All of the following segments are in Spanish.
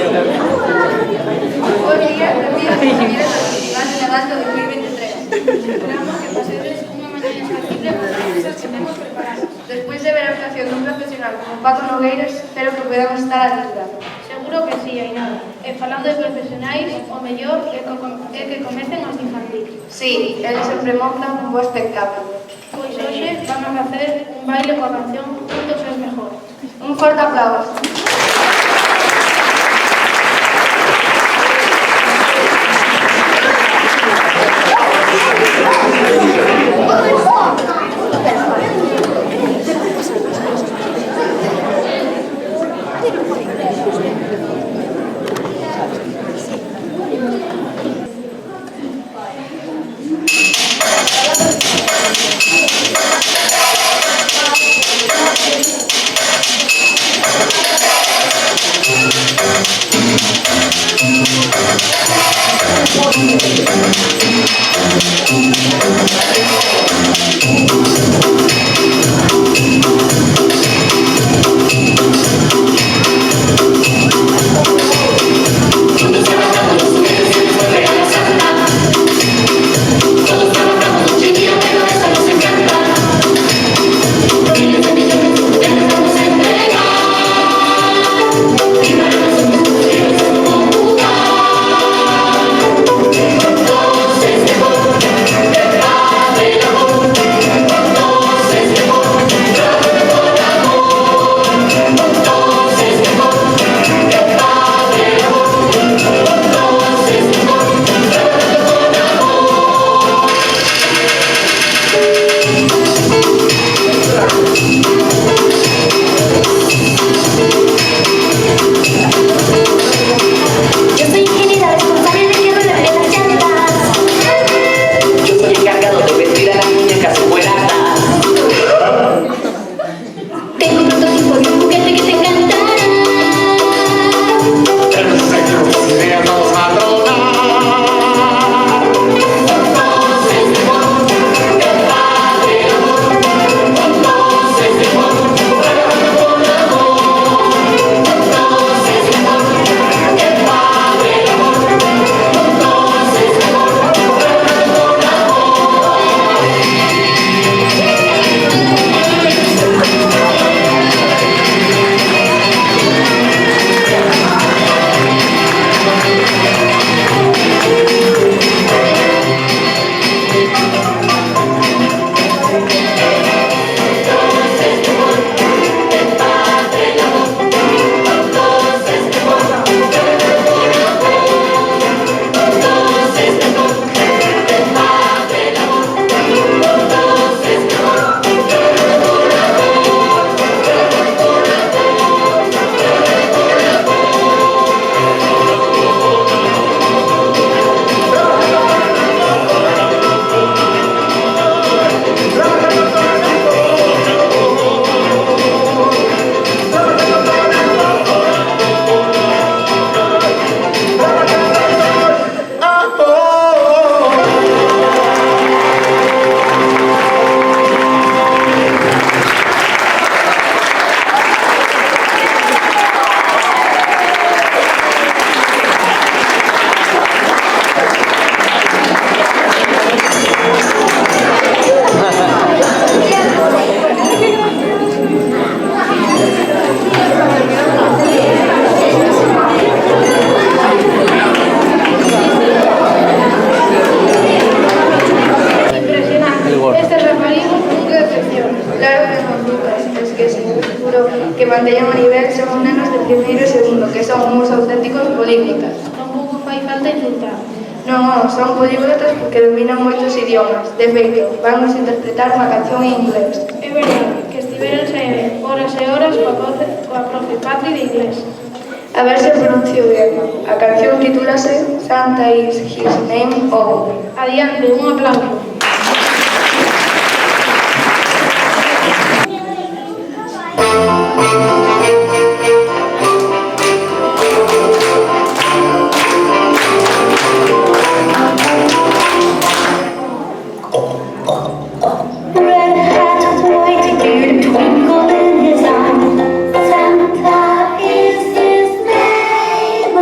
Buen día, bienvenidos al Festival de Levanto 2023. Esperamos que paséis unha mañana insacible con as cousas que temos preparadas. Despois de ver a actuación dun profesional como Paco Nogueiras, espero que podamos estar a altura. Seguro que sí, Ainhoa. E falando de profesionais, o mellor é que comecen os infantiles. Sí, eles sempre montan un bo espectáculo. Pois hoxe van a facer un baile coa canción Juntos es mejor. Un forte aplauso. Que manteñan o nivel son nenos de primeiro e segundo, que son uns auténticos políglotas. Tampouco fai falta insultar. Non, son políglotas porque dominan moitos idiomas. De feito, vamos interpretar unha canción en inglés. É verdade que estiveronse horas e horas coa profe Patri de inglés. A ver se pronuncio ben. A canción titúlase Santa is his name oh. Adiante, un aplauso. Twinkle in his eye, Santa is his name.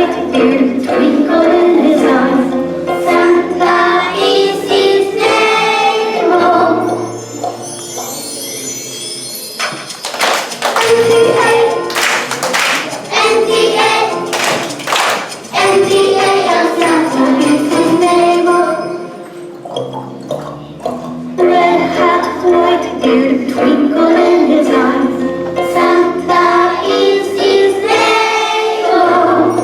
white beard, twinkle in his eyes. Santa is his name. Oh. NTA of Santa is his name. Oh. Red hat, white beard, twinkle in his eyes. Santa is his name. Oh.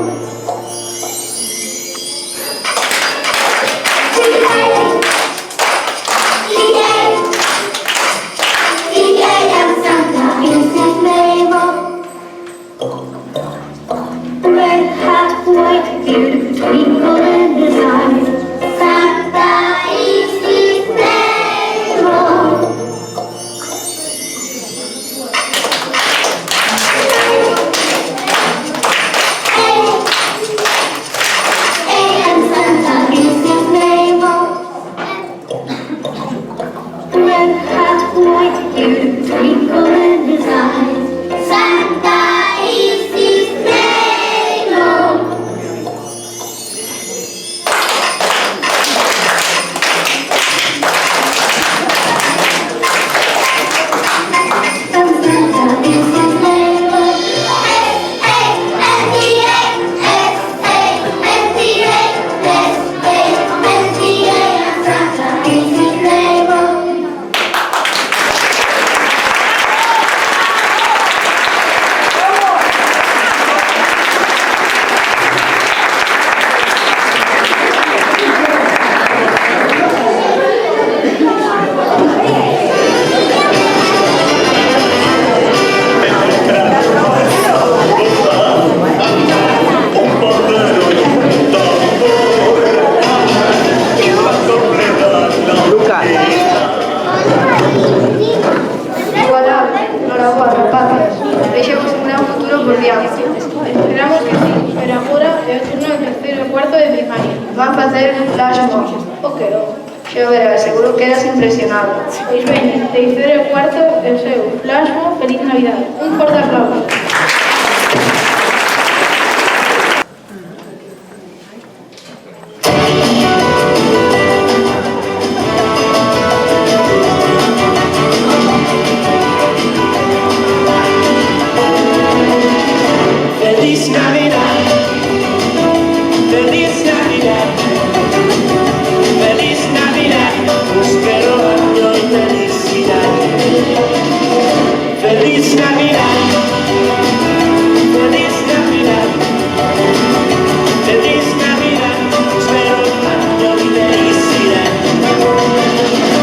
Red hat, white beard, twinkle in his eyes. Santa is his name. Oh. And Santa is his name. Red hat, white beard, twinkle in his eyes. Santa is his name. Oh. And Santa is his name. Santa is his name. Voilà, enhorabuena, rapaces. Deixemos un gran futuro por diante. Esperamos que sí, pero agora é o turno de terceiro e cuarto de primaria. Van facer un flash mob. O que non? Xa verás, seguro que eras impresionado. Pois veña, terceiro e cuarto, o seu Flashmob, Feliz Navidad. Un forte aplauso. Feliz Navidad, feliz Navidad, feliz Navidad, prospero año y felicidad. Feliz Navidad, feliz Navidad, feliz Navidad, prospero año y felicidad.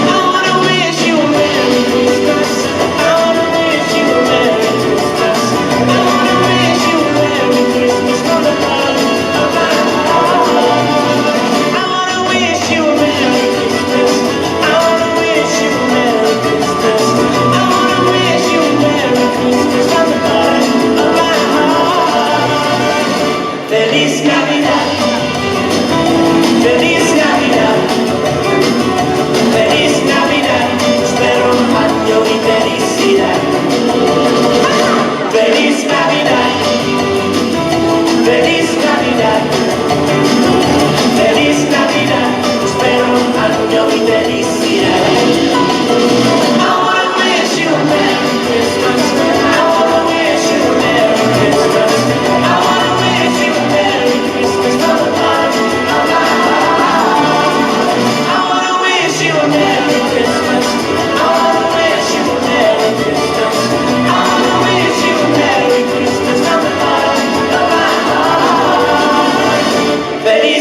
I wanna wish you a Merry Christmas. I wanna wish you a Merry Christmas. I wanna wish you a Merry Christmas from the bottom of my heart. I wanna wish you a Merry Christmas. I wanna wish you a Merry Christmas. I wanna wish you a Merry Christmas from the bottom of my heart. Feliz Navidad. Feliz Navidad. Feliz Navidad, espero un año y felicidad. Feliz Navidad, feliz Navidad, feliz Navidad, espero un año y felicidad. I wanna wish you a Merry Christmas. I wanna wish you a Merry Christmas. I wanna wish you a Merry Christmas from the bottom of my heart. I wanna wish you a Merry Christmas. I wanna wish you a Merry Christmas. I wanna wish you a Merry Christmas from the bottom of my heart. Feliz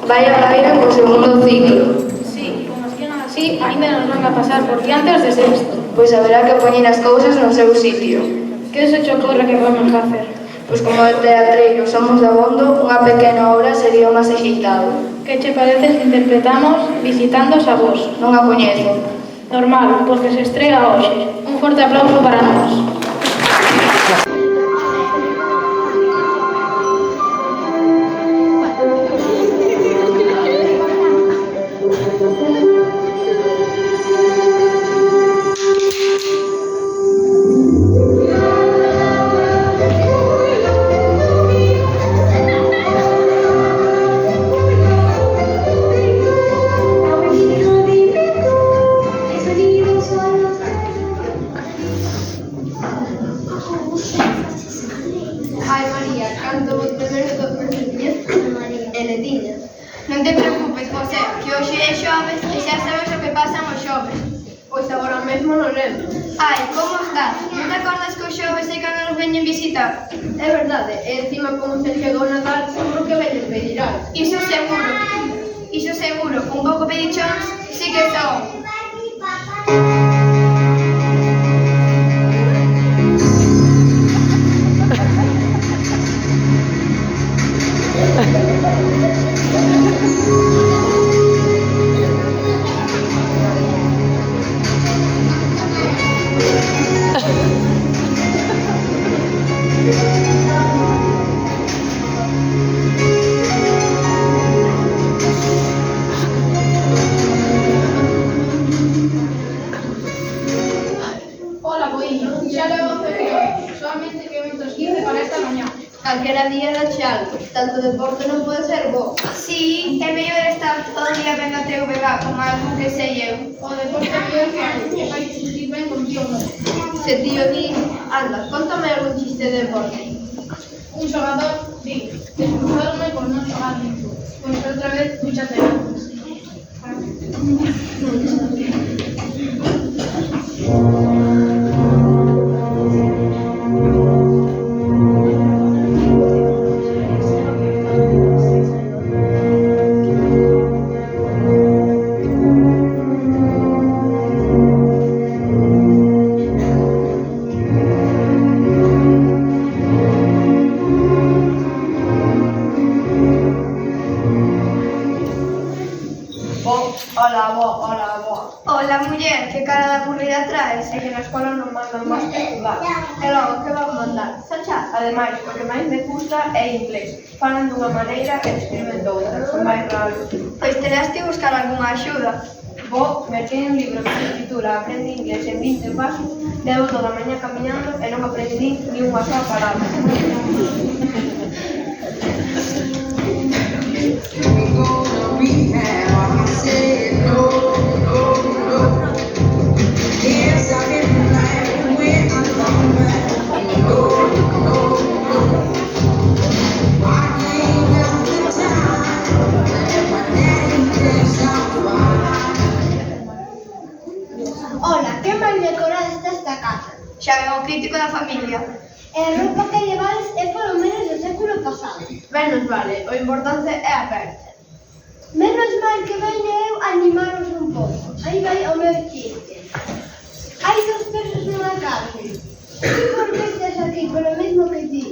Vai a Laira co segundo ciclo. Sí, como sigan así, ainda nos van a pasar por diante os de sexto. Pois haberá que poñer as cousas no seu sitio. Que se che ocorre que vamos facer? Pois como de teatreiro somos de abondo, unha pequena obra sería o máis axeitado. Que che parece se interpretamos visitando os avós? Non a coñezo. Normal, porque se estrega hoxe. Un forte aplauso para nós. Ai, María, canto de ver do procedimiento e letiña. Non te preocupes, José, que hoxe é xoves e xa sabes o que pasan os xoves. Pois agora mesmo non lembro. Ai, como estás? Non te acordas que os xoves é cando nos veñen visitar? É verdade, e encima como se chegou o Natal, seguro que veñen pedir algo. Iso seguro, un pouco pedichóns, sí que son. Hola, boiño. Xa levo febrero. Solamente que metros 15 para esta mañá. Calquera día dache algo, tanto deporte non pode ser bo. Sí, é mellor estar todo o día vendo a TVG como algo que sei eu. O deporte mellor que hai, que vai sentir ben contigo mesmo. Se tío di, anda, contame algún chiste de deporte. Un xogador di, desculpadme por non xogar limpo. Pois outra vez, fíxate antes. Hola, muller, que cara de aburrida traes? É que na escola non mandan máis que estudar. E logo, que van mandar? Sacha, ademais, o que máis me gusta é inglés. Falan dunha maneira e escriben doutra, son máis raros. Pois terás que buscar algunha axuda. Vou, merquei un libro que se titula Aprende inglés en 20 pasos, levo toda a mañá camiñando e non aprendi ni unha soa palabra. Hola, que mal decorada está esta casa. Xa ven o crítico da familia. E a roupa que levades é polo menos do século pasado. Menos vale, o importante é a percha. Menos mal que veño eu a animaros un pouco. Aí vai o meu chiste. Hai dos perros nunha cárcel. E por que estás aquí polo mesmo que ti?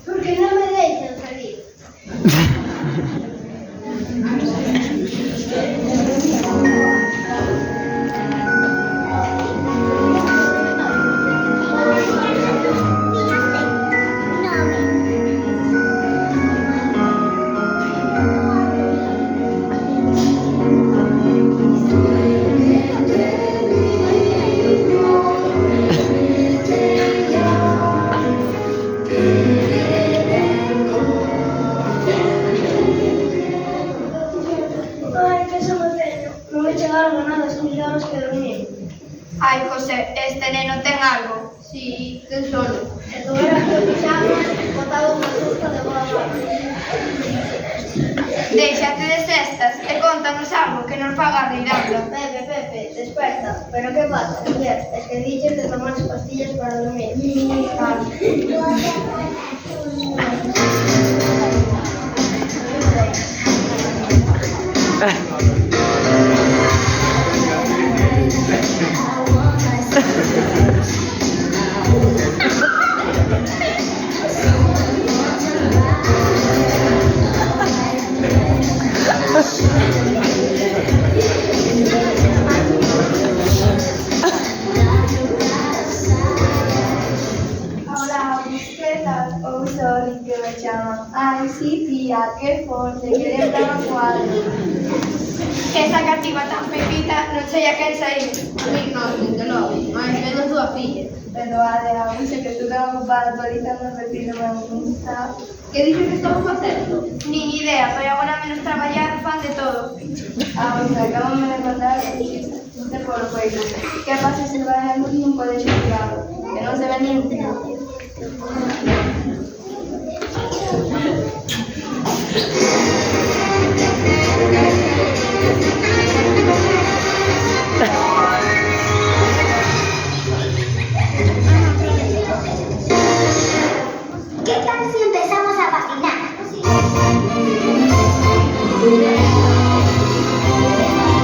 Porque non me deixan salir. Ai, José, este neno ten algo. Si, ten sono. E tu eras que o pisamos, botaba unha susta de boa mano. Déixate de cestas e contanos algo que nos faga rirando. Pepe, desperta. Pero que pasa, muller? Es que dices de tomar as pastillas para dormir. tal? Ou sorry que me chaman. Ai, sí, tía, que forte, que le estaba cuadro. Esta cativa tan pepita non sei a quen saír. A mí non, desde logo, máis menos túa filla. Pero Adela, sei que tú tan ocupada actualizando o perfil do meu Insta. Que dices que estamos facendo? Nin idea, pero agora menos traballar fan de todo. Pois acabame de contar que existe por Facebook. Que pasa se trabalhamos nun colexio privado, que non se ve nin un fío. ¿Qué tal si empezamos a patinar?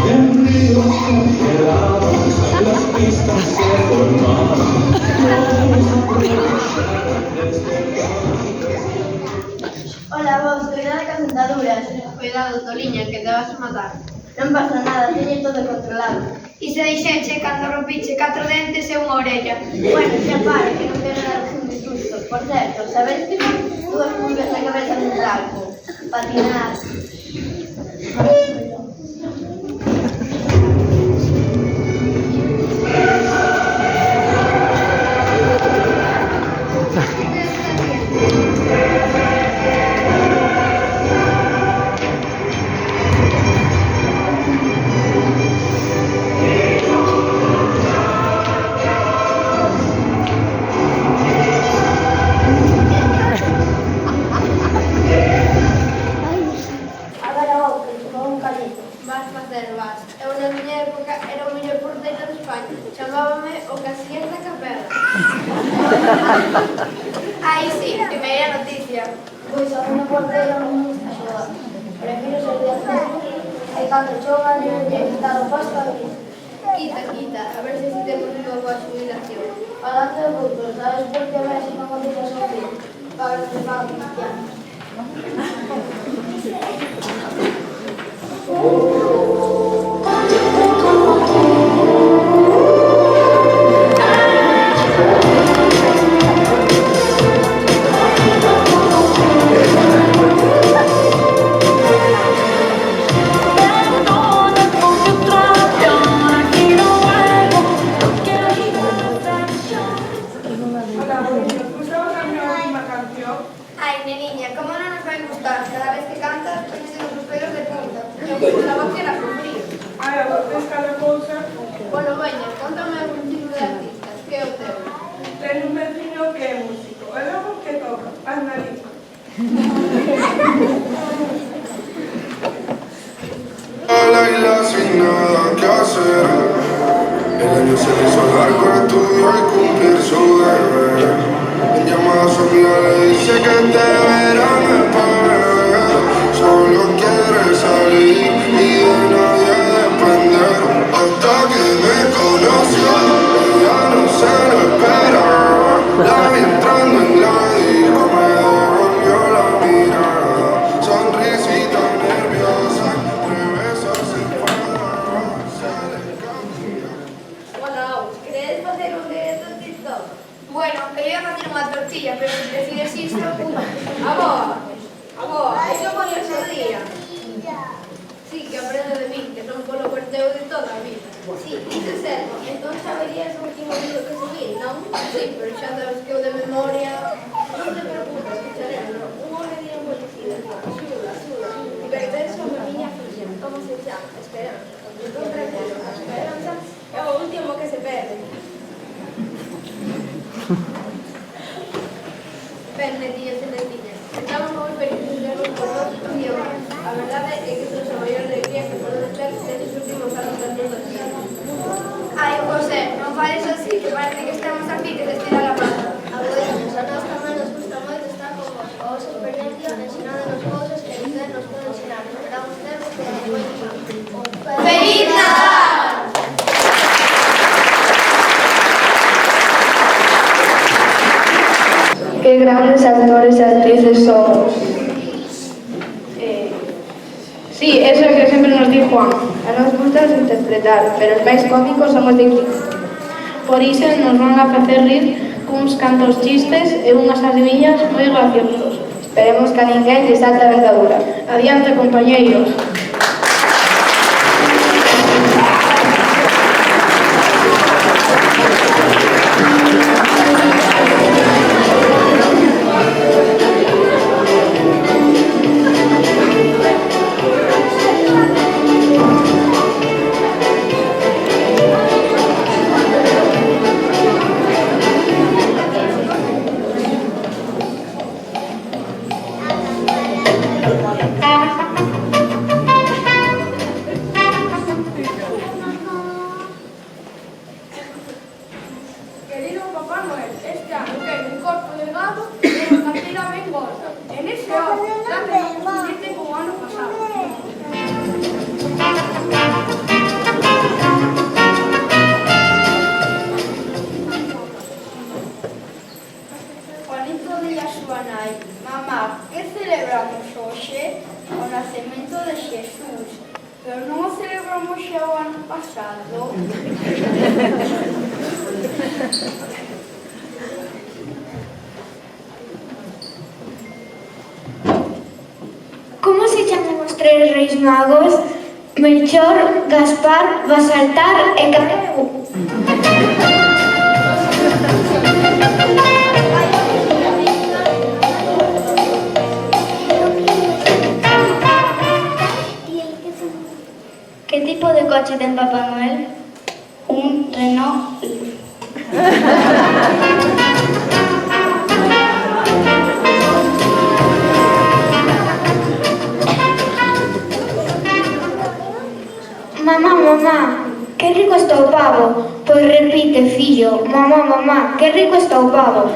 En ríos congelados las pistas se formaron. Hola vos, cuidado con sentaduras. Cuidado, Toliña, que te vas a matar. Non pasa nada, teño todo controlado. E se dixeche cando rompiche 4 dentes e unha orella. Bueno, xa pare, que non quero dar un disgusto. Por certo, sabedes que son dúas pulgas na cabeza dun trapo? Patinar. Agora vou, que chegou un calito. Vas facer, vas. Eu na miña época era o mellor porteiro de España. Chamábame o Casillas da Capela. Aí sí, primeira noticia. Pois a unha porteira non me está xogando. Prefiro ser de azul e cando xogan eu lle quitar o pasto a mí. Quita, quita, a ver se temos unha boa xubilación. Falando de fútbol, sabes por que Messi non cotiza o fin? Para que se paga Cristiano. Ai, neniña, como non nos vai gustar? Cada vez que cantas, pones os pelos de punta. Eu pensaba que era cumprir. Ai, a voces cada cousa. Bueno, veña, contame algún tipo de artistas. Que é o teu? Ten un veciño que é músico. E logo que toca? As narices. Laila sin nada que hacer. El año se le hizo largo, estudió y cumplir su deber. En llamada a su amiga le dice que te verán después. Solo quiere salir y de nadie depender. Hasta que me conoció, ella no se lo espera. La vi entrando en la disco, me devolvió la mirada. Sonrisita nerviosa, tres besos en fuego, se le cambia. Bueno, queredes facer un directo en TikTok? Bueno, eu ia facer unha tortilla, pero se decides isto... Aboa, iso pone o día. Sí, que aprende de mí, que non polo corteo de toda a vida. Sí, iso é certo. Entón saberías o último vídeo que subí, non? Sí, pero xa sabes que eu de memoria... Non te preocupes, que charelo. Unha media moi dicida. Xula. E pertenso a miña filla. Como se chama? Esperanza. Entón tranquilo, a esperanza é o último que se perde. Ben, netillas e netiñas, estamos moi felices de vervos por todos os días. A verdade é que somos a maior alegría que podemos ter nestes últimos anos da nosa vida. Ai, José, non fales así, que parece que estamos aquí que te estira la pata. Abuelos, a nós tamén nos gusta moito estar con vos. A vosa experiencia ensinándonos cousas que ninguén nos pode ensinar. Esperamos tervos que nos poden ¡Feliz Nadal! Qué grandes actores e actrices somos. Sí, eso é que sempre nos di Juan. A nos gusta interpretar, pero os máis cómicos somos de Kiko. Por iso nos van a facer rir cuns cantos chistes e unhas adiviñas moi graciosos. Esperemos que a ninguén lle salte a dentadura. Adiante, compañeiros. Querido Papá Noel, este ano ten un corpo delgado e unha carteira ben gorda. En ese ano, dame un juguete como o ano pasado. Juanito di a súa nai: mamá, que celebramos hoxe? O nacemento de Xesús. Pero non o celebramos xa o ano pasado. Como se chaman os tres reis magos? Melchor, Gaspar, Baltasar e Gaspar. Que tipo de coche ten Papá Noel? Un Renault. Mamá, mamá, que rico está o pavo. Pois repite, fillo. Mamá, mamá, que rico está o pavo.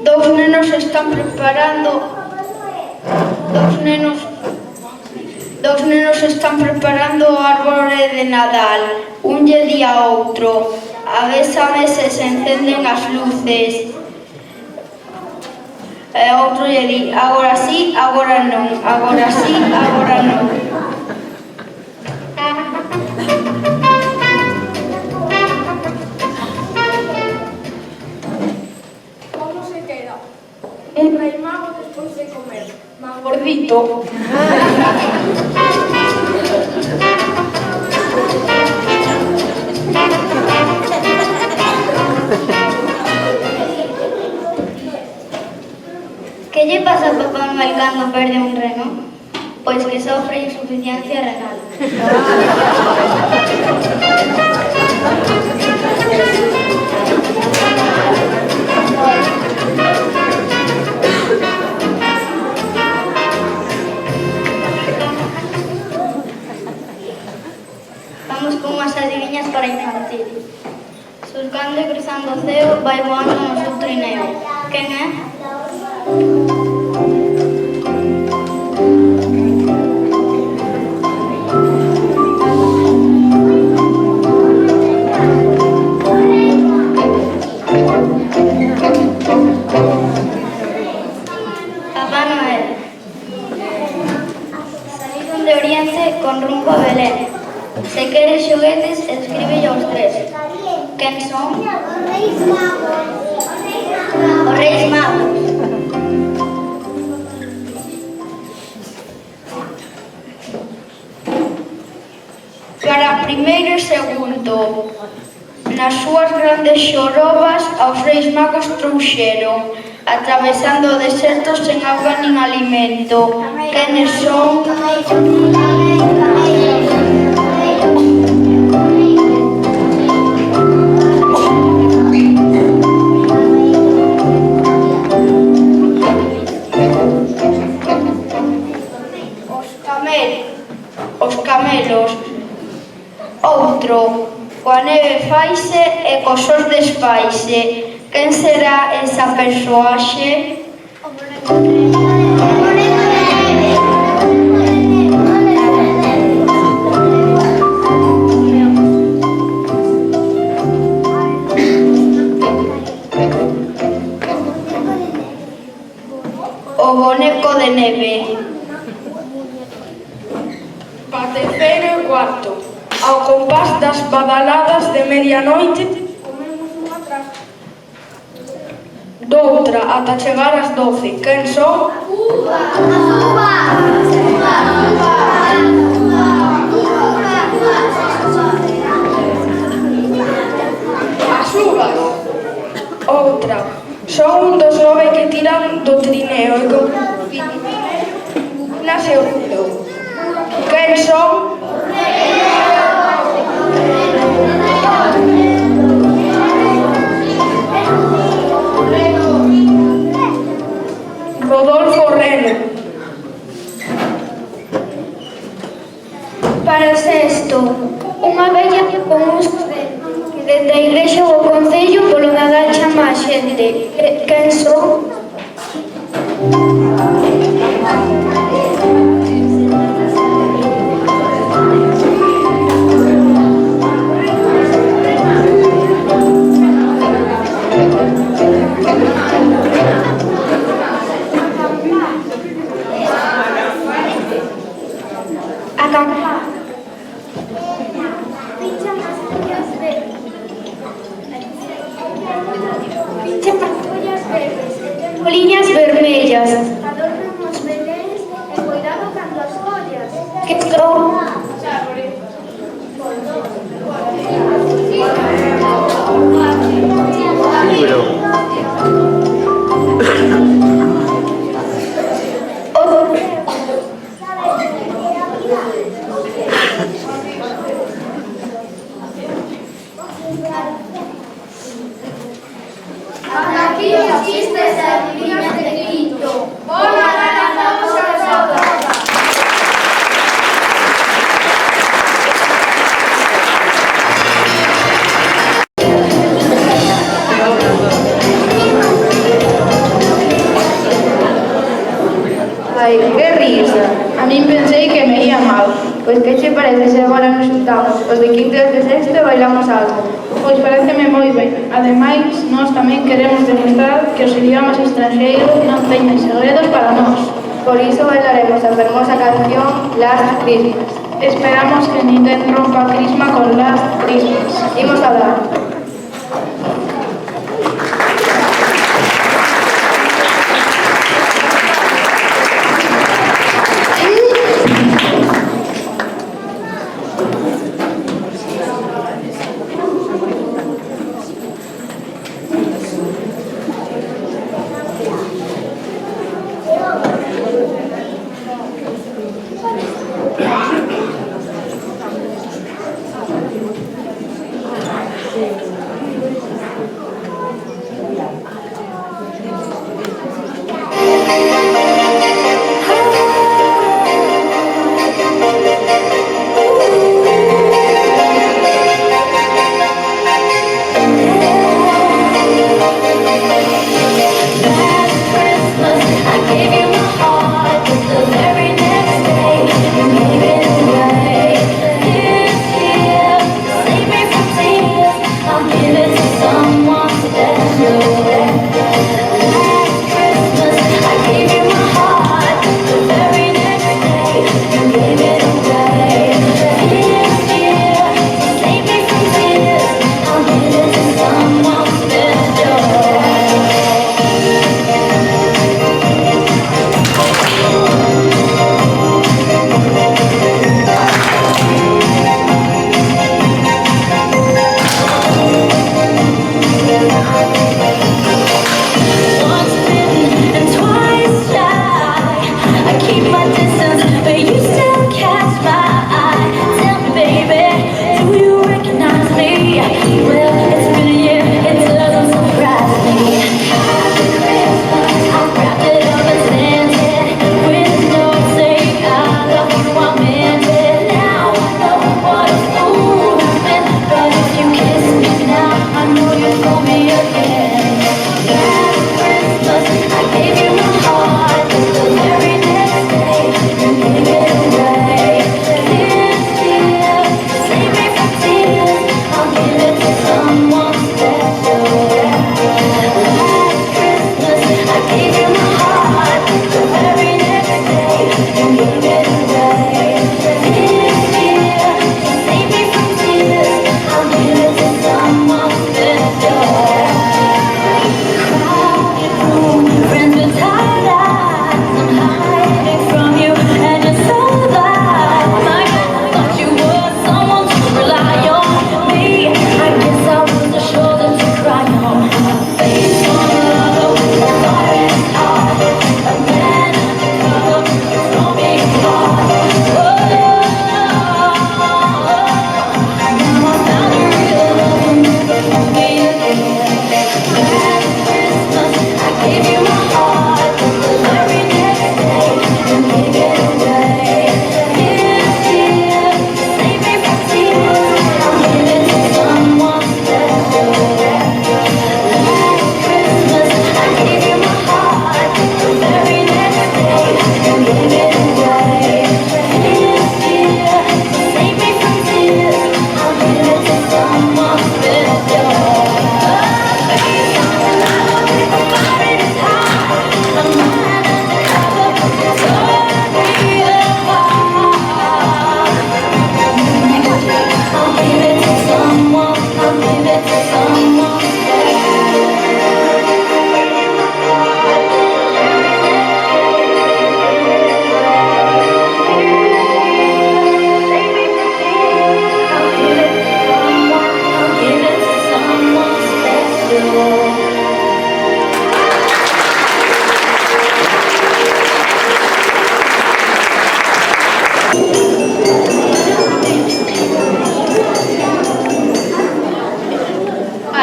Dous nenos están preparando o árbore de Nadal. Un lle di a outro: avésame se encenden as luces. E outro lle di: agora sí, agora non, agora sí, agora non. Como se queda un rei mago despois de comer? Más Gordito. Que lle pasa a Papá Noel cando perde un reno? Pois que sofre insuficiencia renal. Vamos con unhas adiviñas para infantil. Surcando e cruzando o ceo, vai voando no seu trineo. Quen é? Papá Noel. Saliron de Oriente con rumbo a Belén. Se queres xoguetes, escríbelle aos tres. Quen son? Os Reis Magos. Para primeiro e segundo, nas súas grandes xorobas, aos Reis Magos trouxeron, atravesando o deserto sen auga nin alimento. Quenes son? Os camelos. Outro, coa neve faise e cos sos desfaise. Quen será esa persoaxe? Pa terceiro e cuarto, ao compás das badaladas de medianoite, comemos unha tras doutra ata chegar ás 12. Quen son? As uvas. Outra. Son un dos 9 que tiran do trineo e con na segundo. Quen son? Rodolfo Reno. Para o sexto, unha vella con uns que dende a igrexa ou o concello polo Nadal chama a xente. Quen son? Liñas vermellas. adornan os beléns e cuidado cando as follas. Que son? Hasta aquí os chistes e adivinhas de quinto. Boa Nadal a todos e a todas. Ai, que risa. A min pensei que me ia mal. Pois que che parece se agora nos juntamos os de quinto e os de sexto e bailamos algo? Pois pareceme moi ben. Ademais, nós tamén queremos demostrar que os idiomas estranxeiros non teñen segredos para nós. Por iso bailaremos a fermosa canción Last Christmas. Esperamos que ninguén rompa a crisma con Last Christmas. Imos a dar. Sí.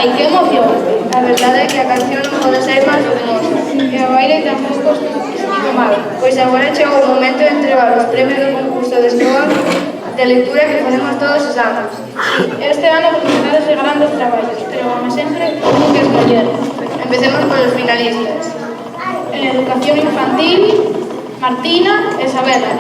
Ai, que emoción! A verdade é que a canción non pode ser máis luminosa, e o baile tampouco estivo mal, pois agora chegou o momento de entregar os premios do concurso de eslogan de lectura que facemos todos os anos. Este ano presentades de grandes traballos, pero como sempre, como que escoller. Empecemos con los finalistas. En educación infantil, Martina e Isabela.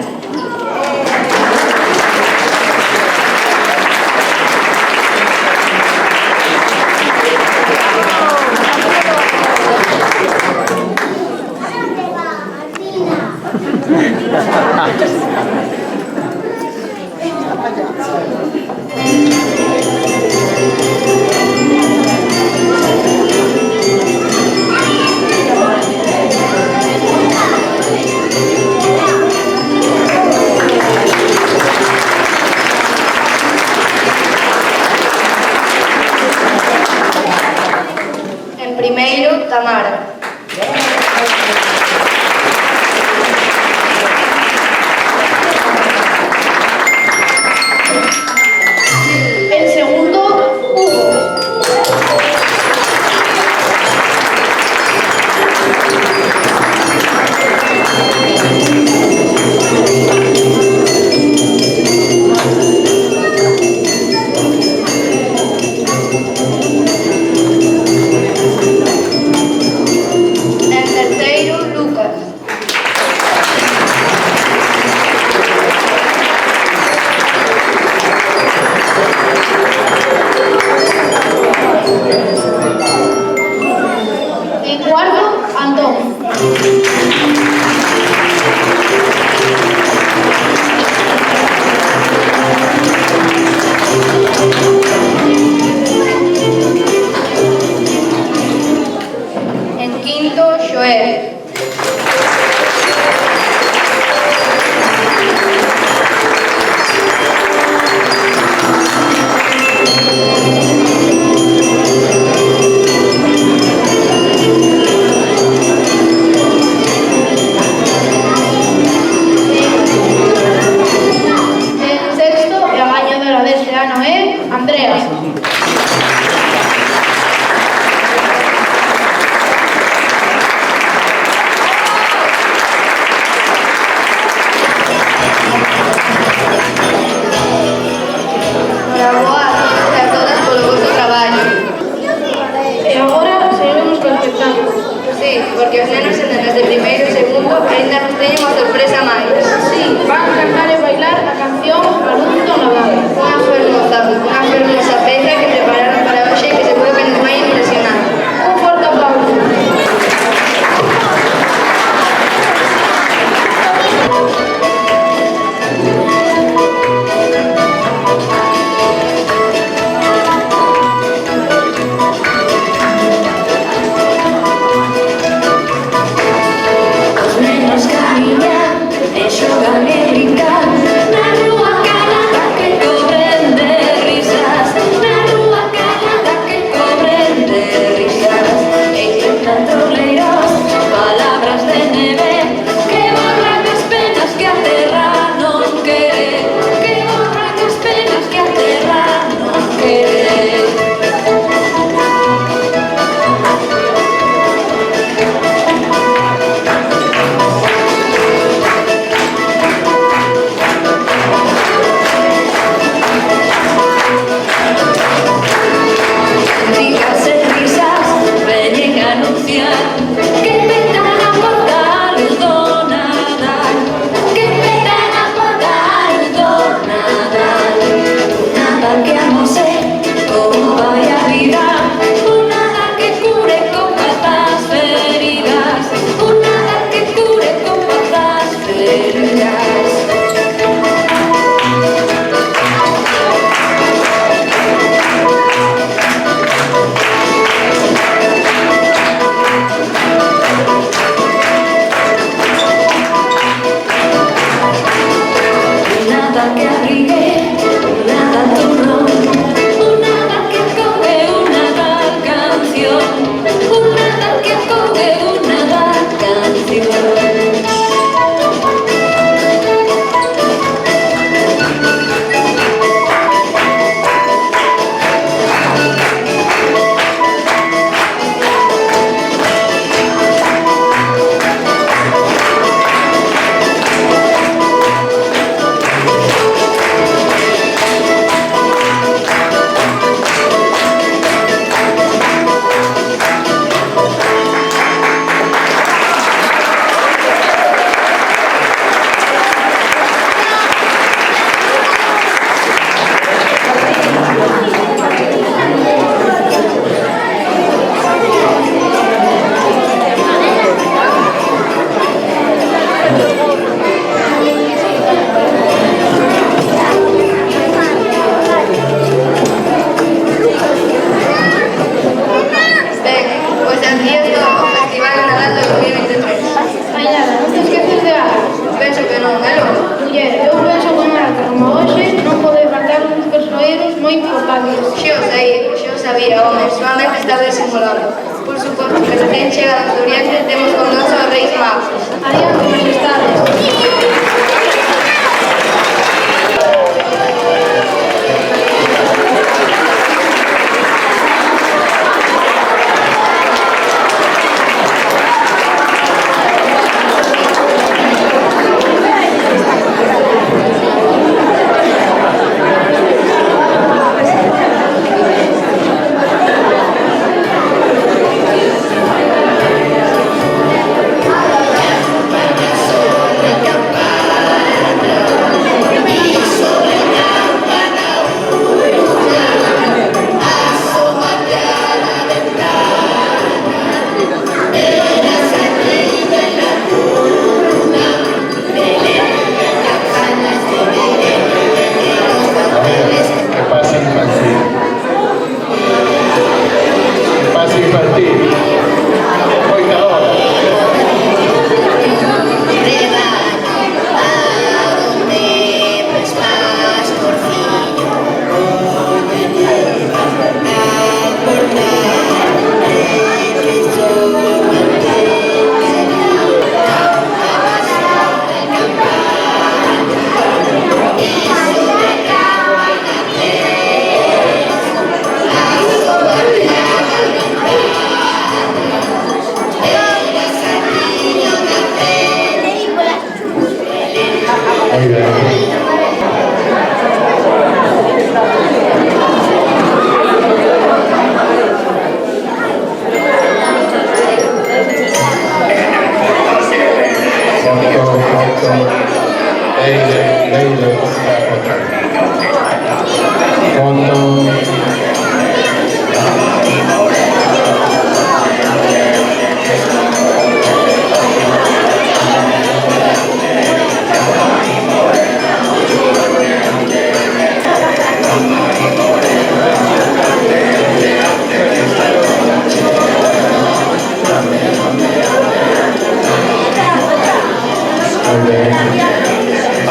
En primeiro, Tamara. En segundo, Hugo. Carmelo? Muller, eu penso que nada como hoxe non pode faltar uns persoeiros moi importantes. Xe o sei, xe o sabía, home, solamente está disimulando. Por suposto que se ten chegado do Oriente, temos con nós os Reis Magos. Adiante, majestades.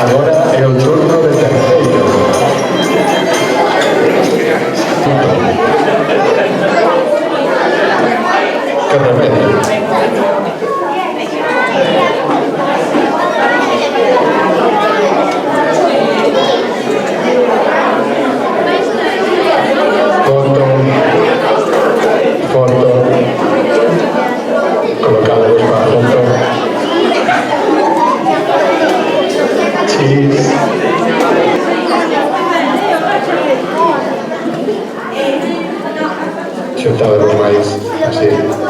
Agora é o turno de terceiro. Que remedio. Foto. Colocado los para juntos. Cheese. Xuntado los máis, así.